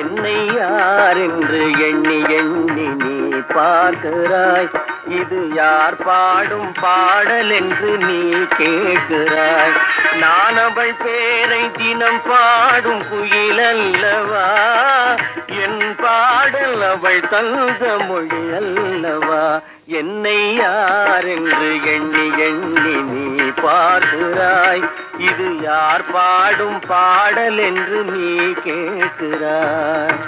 என்னை யார் என்று எண்ணி எண்ணி நீ பார்க்கிறாய். இது யார் பாடும் பாடல் என்று நீ கேட்கிறாய். நான் அவள் பேரை தினம் பாடும் குயில் அல்லவா, என் பாடல் அவள் தந்த மொழி அல்லவா. என்னை யார் என்று எண்ணி எண்ணி நீ பார்க்கிறாய். இது யார் பாடும் பாடல் என்று நீ கேட்கிறாய்.